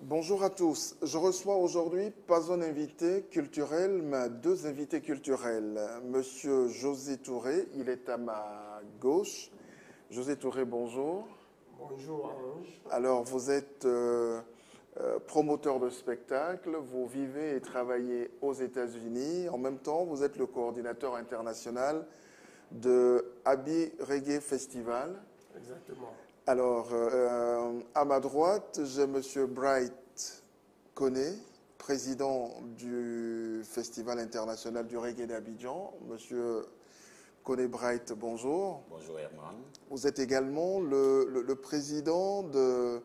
Bonjour à tous. Je reçois aujourd'hui pas un invité culturel, mais deux invités culturels. Monsieur José Touré, il est à ma gauche. José Touré, bonjour. Bonjour Ange. Alors, vous êtes promoteur de spectacle, vous vivez et travaillez aux États-Unis. En même temps, vous êtes le coordinateur international de Abi Reggae Festival. Exactement. Alors, à ma droite, j'ai Monsieur Bright Koné, président du Festival international du reggae d'Abidjan. Monsieur Koné Bright, bonjour. Bonjour Herman. Vous êtes également le président de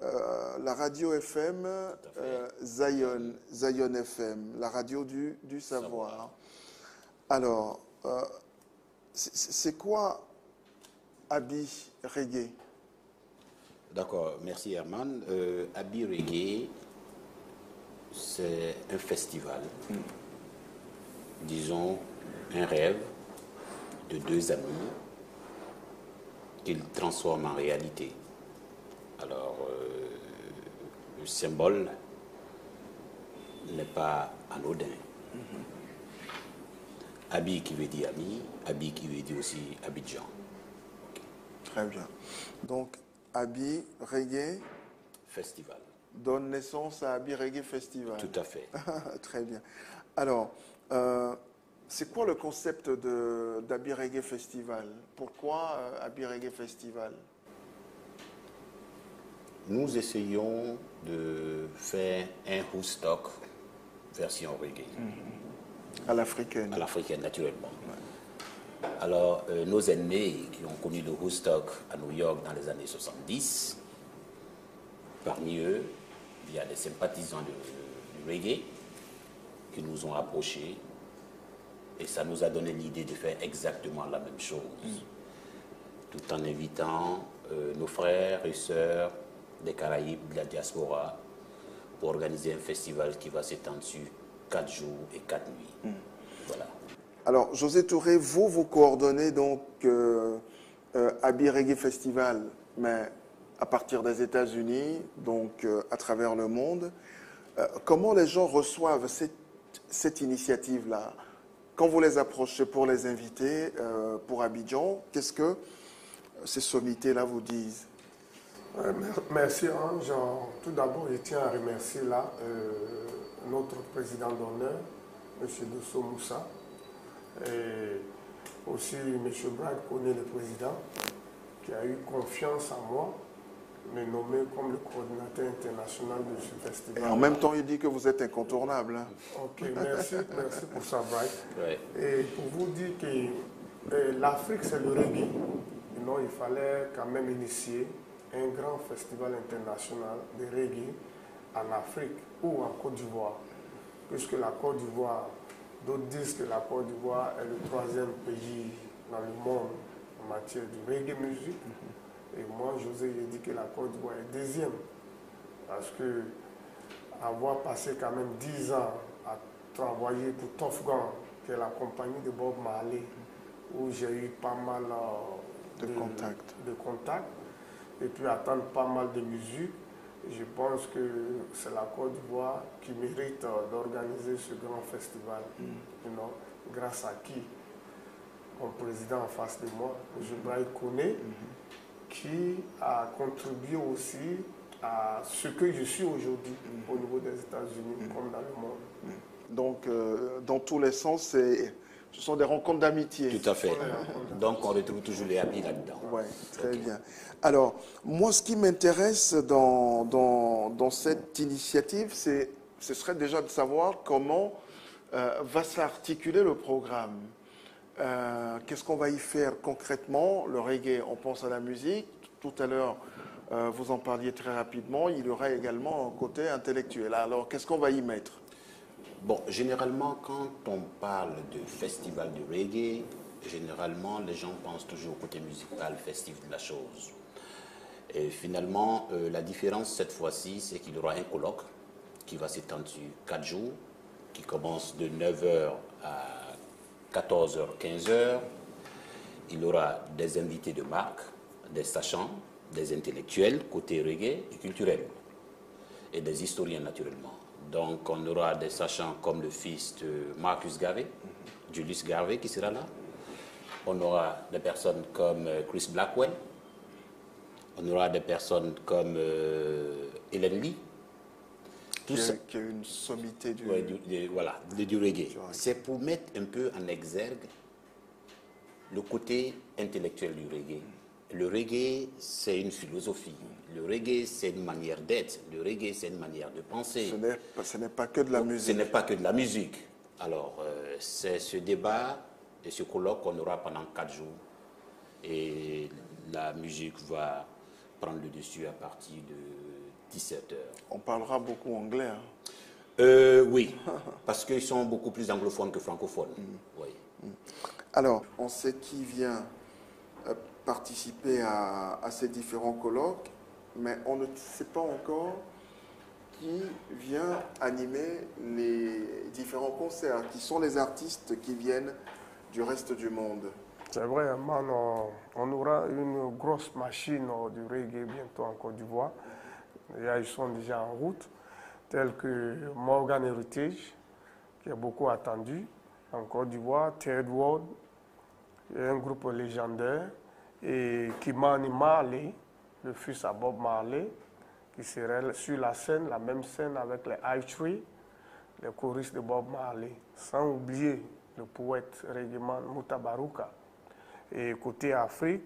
la radio FM Zion FM, la radio du savoir. Alors, c'est quoi Abi Reggae? D'accord, merci Herman. Abi Reggae, c'est un festival, disons un rêve de deux amis qu'ils transforment en réalité. Alors, le symbole n'est pas anodin. Abi qui veut dire ami, Abi qui veut dire aussi Abidjan. Très bien. Donc, Abi Reggae Festival. Donne naissance à Abi Reggae Festival. Tout à fait. Très bien. Alors, c'est quoi le concept d'Abi Reggae Festival? Pourquoi Abi Reggae Festival? Nous essayons de faire un Woodstock version reggae. À l'africaine. À l'africaine, naturellement. Ouais. Alors, nos ennemis qui ont connu le Woodstock à New York dans les années 70, parmi eux, il y a des sympathisants du reggae qui nous ont approchés et ça nous a donné l'idée de faire exactement la même chose, tout en invitant nos frères et sœurs des Caraïbes, de la diaspora, pour organiser un festival qui va s'étendre sur 4 jours et 4 nuits. Voilà. Alors, José Touré, vous coordonnez donc Abi Reggae Festival, mais à partir des États-Unis, donc à travers le monde. Comment les gens reçoivent cette initiative-là? Quand vous les approchez pour les inviter pour Abidjan, qu'est-ce que ces sommités-là vous disent? Merci Ange. Tout d'abord, je tiens à remercier là notre président d'honneur, M. Dosso Moussa, et aussi M. Brad Koné, le président, qui a eu confiance en moi, me nommer comme le coordinateur international de ce festival. Et en même temps, il dit que vous êtes incontournable. Hein. Ok, merci pour ça, Bright. Ouais. Et pour vous dire que l'Afrique, c'est le reggae. Non, il fallait quand même initier un grand festival international de reggae en Afrique ou en Côte d'Ivoire. Puisque la Côte d'Ivoire, d'autres disent que la Côte d'Ivoire est le 3e pays dans le monde en matière de reggae musique. Et moi, José, j'ai dit que la Côte d'Ivoire est 2e. Parce que avoir passé quand même 10 ans à travailler pour Tough Gang, qui est la compagnie de Bob Marley, où j'ai eu pas mal de contacts, et puis attendre pas mal de musique. Je pense que c'est la Côte d'Ivoire qui mérite d'organiser ce grand festival. Grâce à qui? Mon président en face de moi, M. Bright Koné, qui a contribué aussi à ce que je suis aujourd'hui au niveau des États-Unis comme dans le monde. Donc, dans tous les sens, ce sont des rencontres d'amitié. Tout à fait. Donc, on retrouve toujours les habits là-dedans. Oui, très bien. Alors, moi, ce qui m'intéresse dans cette initiative, ce serait déjà de savoir comment va s'articuler le programme. Qu'est-ce qu'on va y faire concrètement? Le reggae, on pense à la musique. Tout à l'heure, vous en parliez très rapidement. Il y aura également un côté intellectuel. Alors, qu'est-ce qu'on va y mettre? Bon, généralement, quand on parle de festival de reggae, généralement, les gens pensent toujours au côté musical, festif de la chose. Et finalement, la différence cette fois-ci, c'est qu'il y aura un colloque qui va s'étendre sur 4 jours, qui commence de 9h à 14h, 15h. Il y aura des invités de marque, des sachants, des intellectuels, côté reggae et culturel. et des historiens naturellement. Donc on aura des sachants comme le fils de Marcus Garvey, Julius Garvey qui sera là. On aura des personnes comme Chris Blackwell. On aura des personnes comme Hélène Lee. Qui a une sommité du... Ouais, du reggae. C'est pour mettre un peu en exergue le côté intellectuel du reggae. Le reggae, c'est une philosophie. Le reggae, c'est une manière d'être. Le reggae, c'est une manière de penser. Ce n'est pas que de la musique. Ce n'est pas que de la musique. Alors, c'est ce débat et ce colloque qu'on aura pendant 4 jours. Et la musique va prendre le dessus à partir de 17h. On parlera beaucoup anglais. Oui, parce qu'ils sont beaucoup plus anglophones que francophones. Oui. Alors, on sait qui vient participer à ces différents colloques, mais on ne sait pas encore qui vient animer les différents concerts, qui sont les artistes qui viennent du reste du monde. C'est vrai, on aura une grosse machine du reggae bientôt en Côte d'Ivoire. Ils sont déjà en route, tels que Morgan Heritage, qui est beaucoup attendu en Côte d'Ivoire, Third World, un groupe légendaire, et Kimani Marley, le fils à Bob Marley, qui serait sur la scène, la même scène avec les High Tree, les choristes de Bob Marley, sans oublier le poète reggaeman Mouta Baruka. Et côté Afrique,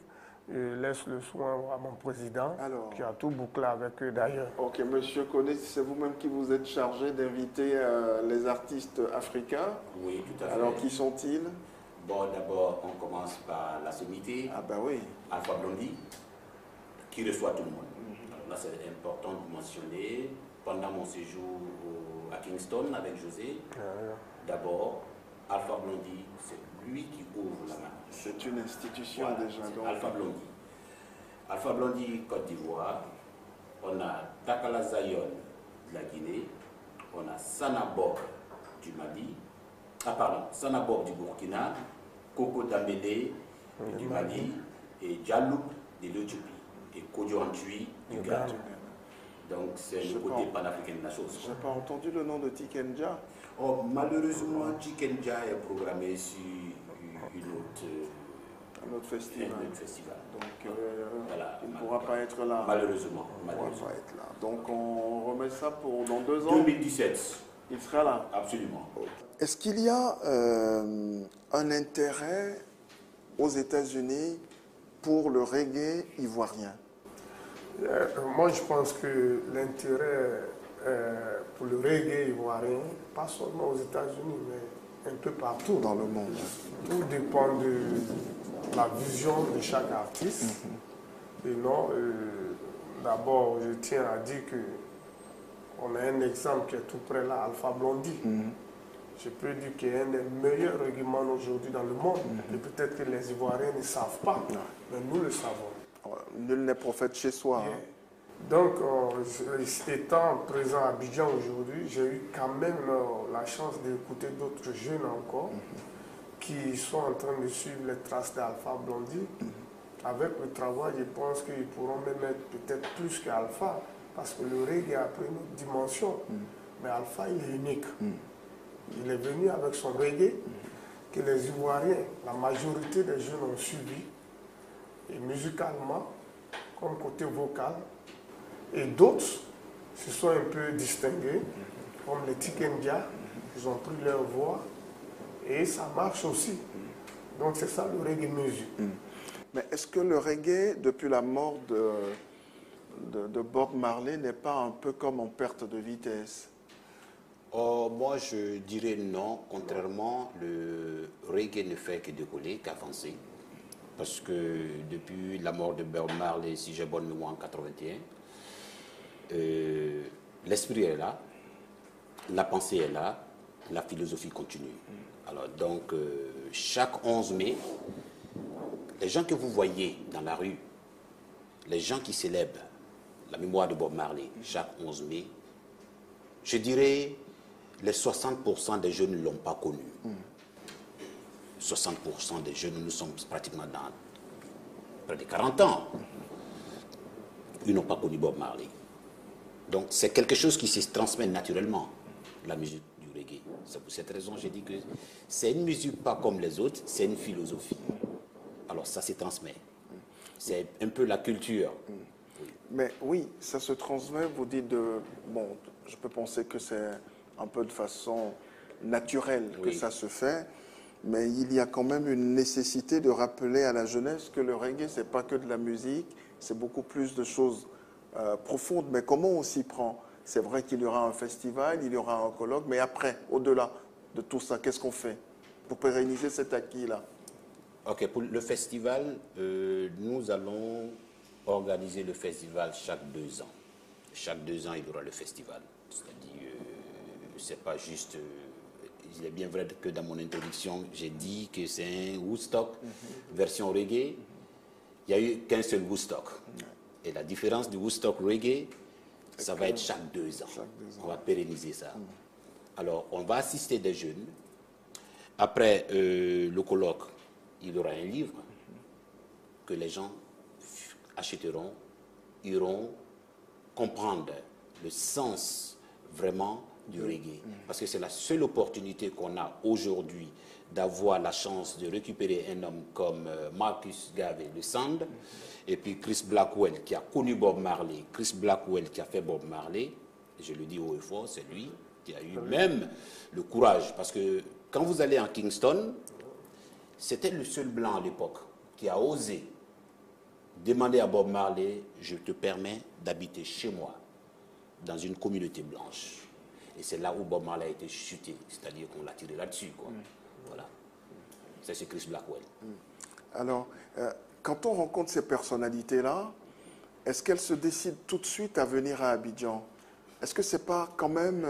je laisse le soin à mon président, qui a tout bouclé avec eux d'ailleurs. Ok, monsieur Koné, c'est vous-même qui vous êtes chargé d'inviter les artistes africains. Oui, tout à fait. Alors, qui sont-ils? Bon, d'abord, on commence par la sommité. Ah ben oui. Alpha Blondy, qui reçoit tout le monde. Alors là, c'est important de mentionner. Pendant mon séjour à Kingston avec José, d'abord, Alpha Blondy, c'est lui qui ouvre la main. C'est une institution déjà. Donc. Alpha Blondy. Alpha Blondy, Côte d'Ivoire. On a Takala Zion de la Guinée. On a Sanabok du Mali. Sanabok du Burkina. Koko Dambélé du Mali. Et Djalouk de l'Éthiopie. Et Kodjo Antui du Ghana. Donc c'est le côté panafricain de la chose. Je n'ai pas entendu le nom de Tikenja. Oh, malheureusement, Tikenja est programmé sur un autre festival. Donc voilà, il ne pourra pas être là. Malheureusement. Il ne pourra pas être là. Donc on remet ça pour dans 2 ans. 2017. Il sera là. Absolument. Est-ce qu'il y a un intérêt aux États-Unis pour le reggae ivoirien? Moi, je pense que l'intérêt pour le reggae ivoirien, pas seulement aux États-Unis, mais un peu partout dans le monde. Tout dépend de la vision de chaque artiste. Et non, d'abord, je tiens à dire qu'on a un exemple qui est tout près là, Alpha Blondy. Je peux dire qu'il est un des meilleurs reggaeman aujourd'hui dans le monde. Et peut-être que les Ivoiriens ne savent pas, mais nous le savons. Nul n'est prophète chez soi. Yeah. Donc, étant présent à Abidjan aujourd'hui, j'ai eu quand même la chance d'écouter d'autres jeunes encore qui sont en train de suivre les traces d'Alpha Blondy. Avec le travail, je pense qu'ils pourront même être peut-être plus qu'Alpha, parce que le reggae a pris une autre dimension. Mais Alpha, il est unique. Il est venu avec son reggae que les Ivoiriens, la majorité des jeunes ont suivi, et musicalement, comme côté vocal, et d'autres se sont un peu distingués, comme les Tikenja, ils ont pris leur voix, et ça marche aussi. Donc c'est ça le reggae music. Mais est-ce que le reggae, depuis la mort de Bob Marley, n'est pas un peu comme en perte de vitesse? Moi, je dirais non. Contrairement, le reggae ne fait que décoller, qu'avancer. Parce que depuis la mort de Bob Marley, si j'ai bonne mémoire, en 81, l'esprit est là, la pensée est là, la philosophie continue. Alors donc, chaque 11 mai, les gens que vous voyez dans la rue, les gens qui célèbrent la mémoire de Bob Marley, chaque 11 mai, je dirais, les 60% des jeunes ne l'ont pas connu. 60% des jeunes, nous sommes pratiquement dans près de 40 ans. Ils n'ont pas connu Bob Marley. Donc c'est quelque chose qui se transmet naturellement, la musique du reggae. C'est pour cette raison que j'ai dit que c'est une musique pas comme les autres, c'est une philosophie. Alors ça se transmet. C'est un peu la culture. Mais oui, ça se transmet, vous dites bon, je peux penser que c'est un peu de façon naturelle que ça se fait, mais il y a quand même une nécessité de rappeler à la jeunesse que le reggae, c'est pas que de la musique, c'est beaucoup plus de choses profondes. Mais comment on s'y prend? C'est vrai qu'il y aura un festival, il y aura un colloque, mais après, au-delà de tout ça, qu'est-ce qu'on fait pour pérenniser cet acquis-là? Ok, pour le festival, nous allons organiser le festival chaque 2 ans. Chaque 2 ans, il y aura le festival. C'est-à-dire, c'est pas juste... il est bien vrai que dans mon introduction, j'ai dit que c'est un Woodstock version reggae. Il n'y a eu qu'un seul Woodstock. Et la différence du Woodstock reggae, ça va être chaque 2 ans. On va pérenniser ça. Alors, on va assister des jeunes. Après le colloque, il y aura un livre que les gens achèteront, iront comprendre le sens vraiment du reggae. Parce que c'est la seule opportunité qu'on a aujourd'hui d'avoir la chance de récupérer un homme comme Marcus Garvey de Sand, et puis Chris Blackwell qui a connu Bob Marley, Chris Blackwell qui a fait Bob Marley, et je le dis haut et fort, c'est lui qui a eu même le courage. Parce que quand vous allez en Kingston, c'était le seul blanc à l'époque qui a osé demander à Bob Marley, je te permets d'habiter chez moi, dans une communauté blanche. Et c'est là où Bob Marley a été chuté, c'est-à-dire qu'on l'a tiré là-dessus. Voilà. C'est Chris Blackwell. Alors, quand on rencontre ces personnalités-là, est-ce qu'elles se décident tout de suite à venir à Abidjan? Est-ce que c'est pas quand même...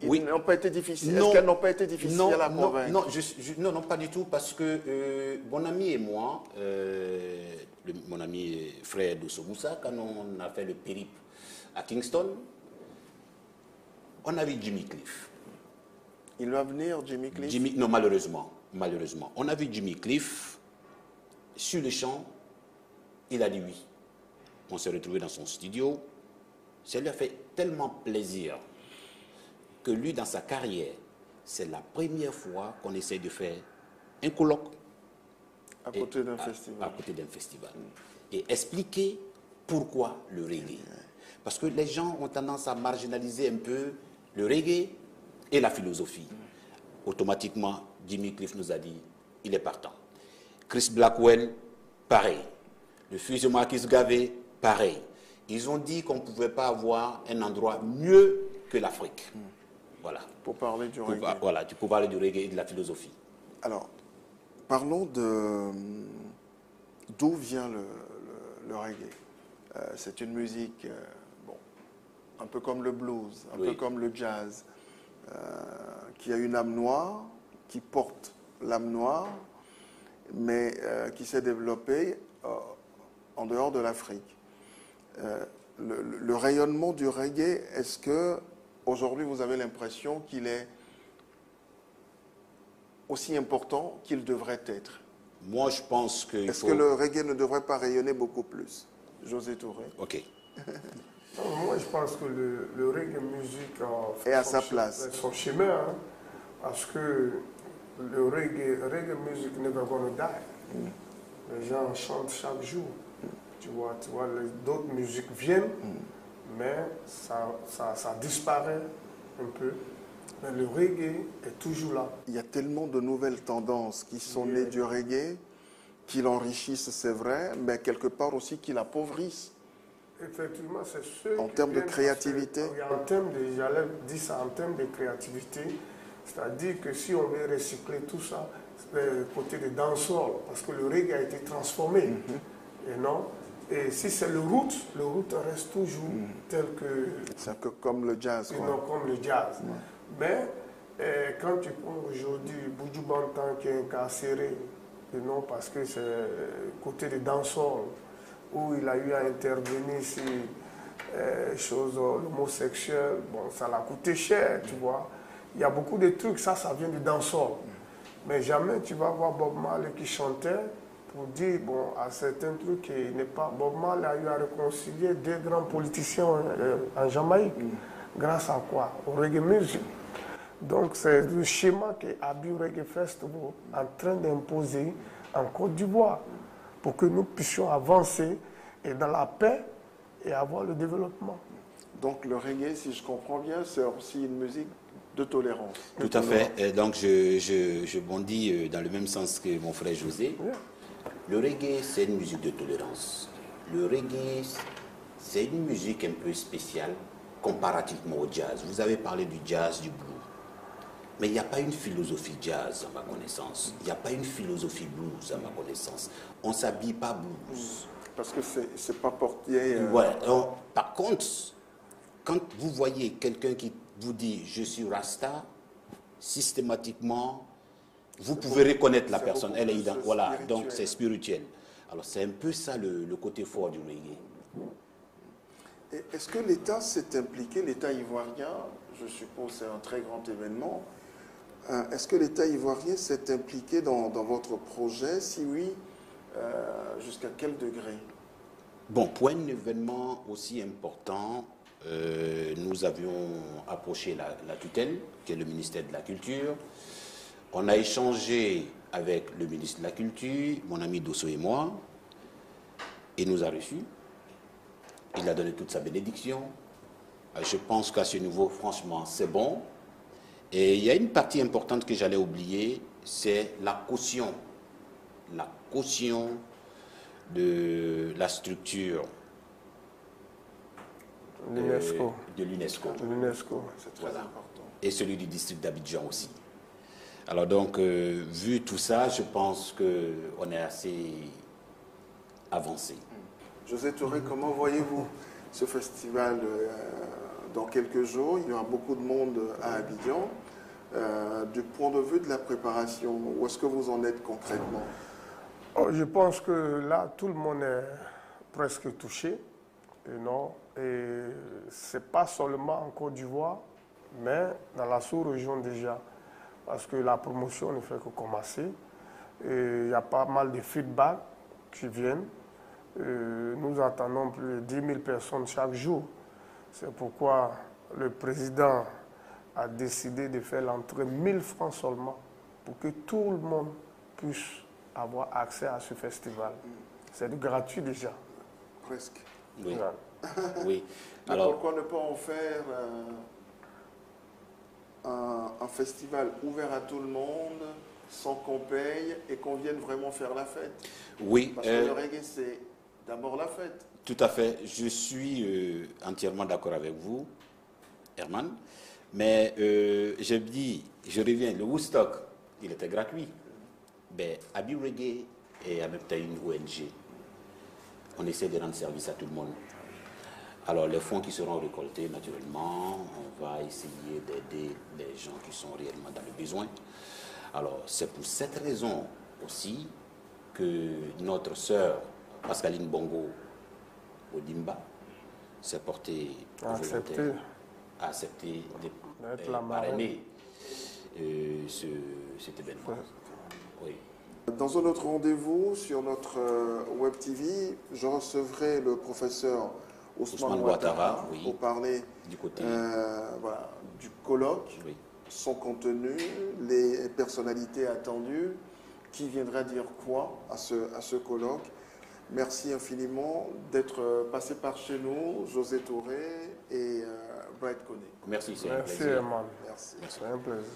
Oui. Ils n'ont pas été difficiles. Est-ce qu'elles n'ont pas été difficiles à la convaincre? Non, pas du tout, parce que mon ami et moi, mon ami frère Dosso Moussa, quand on a fait le périple à Kingston, on a vu Jimmy Cliff. Il va venir, Jimmy Cliff? Non, malheureusement. On a vu Jimmy Cliff sur le champ, il a dit oui. On s'est retrouvé dans son studio. Ça lui a fait tellement plaisir que lui, dans sa carrière, c'est la première fois qu'on essaie de faire un colloque à côté d'un festival. À côté d'un festival. Et expliquer pourquoi le reggae. Parce que les gens ont tendance à marginaliser un peu le reggae et la philosophie. Automatiquement, Jimmy Cliff nous a dit, il est partant. Chris Blackwell, pareil. Le fils de Marcus Garvey, pareil. Ils ont dit qu'on ne pouvait pas avoir un endroit mieux que l'Afrique. Voilà. Pour parler du reggae. Voilà, pour parler du reggae et de la philosophie. Alors, parlons d'où vient le reggae. C'est une musique, un peu comme le blues, un peu comme le jazz, qui a une âme noire, qui porte l'âme noire, mais qui s'est développée en dehors de l'Afrique. Le rayonnement du reggae, est-ce que aujourd'hui vous avez l'impression qu'il est aussi important qu'il devrait être? Moi, je pense que... Est-ce que le reggae ne devrait pas rayonner beaucoup plus? José Touré. Ok. Moi, je pense que le reggae musique est à sa place. Son chemin, hein, parce que le reggae music never gonna die. Les gens chantent chaque jour. Tu vois, d'autres musiques viennent, mais ça disparaît un peu. Mais le reggae est toujours là. Il y a tellement de nouvelles tendances qui sont nées du reggae, qui l'enrichissent, c'est vrai, mais quelque part aussi qui l'appauvrissent. Effectivement, c'est ceux en termes de créativité. J'allais dire ça en termes de créativité, c'est-à-dire que si on veut recycler tout ça, c'est côté de dancehall, parce que le reggae a été transformé. Et non. Et si c'est le root reste toujours tel que... C'est comme le jazz. Non, comme le jazz. Mais quand tu prends aujourd'hui Buju Banton qui est incarcéré, et non parce que c'est côté de dancehall, où il a eu à intervenir sur choses homosexuelles, bon, ça l'a coûté cher, tu vois. Il y a beaucoup de trucs, ça vient du dancehall. Mais jamais tu vas voir Bob Marley qui chantait pour dire bon, à certains trucs qu'il n'est pas... Bob Marley a eu à réconcilier deux grands politiciens en Jamaïque. Grâce à quoi? Au reggae music. Donc c'est le schéma que Abbey Reggae Festival est en train d'imposer en Côte d'Ivoire pour que nous puissions avancer et dans la paix et avoir le développement. Donc le reggae, si je comprends bien, c'est aussi une musique de tolérance. Tout à fait. Et donc je bondis dans le même sens que mon frère José. Yeah. Le reggae, c'est une musique de tolérance. Le reggae, c'est une musique un peu spéciale comparativement au jazz. Vous avez parlé du jazz, du blues. Mais il n'y a pas une philosophie jazz, à ma connaissance. Il n'y a pas une philosophie blues, à ma connaissance. On ne s'habille pas blues. Parce que c'est pas porté... Ouais. Donc, par contre, quand vous voyez quelqu'un qui vous dit « je suis Rasta », systématiquement, vous pouvez reconnaître la personne. Elle est voilà, donc c'est spirituel. Alors c'est un peu ça le côté fort du reggae. Est-ce que l'État s'est impliqué, l'État ivoirien, je suppose c'est un très grand événement, est-ce que l'État ivoirien s'est impliqué dans votre projet? Si oui, jusqu'à quel degré? Bon, pour un événement aussi important, nous avions approché la tutelle, qui est le ministère de la Culture. On a échangé avec le ministre de la Culture, mon ami Dosso et moi. Il nous a reçus. Il a donné toute sa bénédiction. Je pense qu'à ce niveau, franchement, c'est bon. Et il y a une partie importante que j'allais oublier, c'est la caution. La caution de la structure L'UNESCO. de l'UNESCO. L'UNESCO. C'est très important. Et celui du district d'Abidjan aussi. Alors donc, vu tout ça, je pense qu'on est assez avancé. José Touré, comment voyez-vous ce festival dans quelques jours? Il y aura beaucoup de monde à Abidjan. Du point de vue de la préparation, où est-ce que vous en êtes concrètement? Je pense que là, tout le monde est presque touché. Et c'est pas seulement en Côte d'Ivoire, mais dans la sous-région déjà. Parce que la promotion ne fait que commencer. Et il y a pas mal de feedback qui viennent. Nous attendons plus de 10 000 personnes chaque jour. C'est pourquoi le président a décidé de faire l'entrée 1 000 francs seulement pour que tout le monde puisse avoir accès à ce festival. C'est du gratuit déjà. Presque. Oui. Voilà. Oui. Mais Alors, pourquoi ne pas en faire un festival ouvert à tout le monde, sans qu'on paye et qu'on vienne vraiment faire la fête? oui. Parce que le reggae, c'est d'abord la fête. Tout à fait. Je suis entièrement d'accord avec vous, Herman. Mais je dis, je reviens, le Woodstock, il était gratuit. Ben, Abbey Reggae est en même temps une ONG. On essaie de rendre service à tout le monde. Alors, les fonds qui seront récoltés, naturellement, on va essayer d'aider les gens qui sont réellement dans le besoin. Alors, c'est pour cette raison aussi que notre sœur, Pascaline Bongo Odimba, s'est portée volontaire à accepter de parrainer cet événement. Oui. Dans un autre rendez-vous sur notre Web TV, je recevrai le professeur Ousmane Ouattara oui, pour parler du côté voilà, du colloque, oui, son contenu, les personnalités attendues, qui viendra dire quoi à ce colloque. Merci infiniment d'être passé par chez nous, José Touré et Bright Koné. Merci, c'est un Merci, plaisir. Herman. Merci. C'est un plaisir.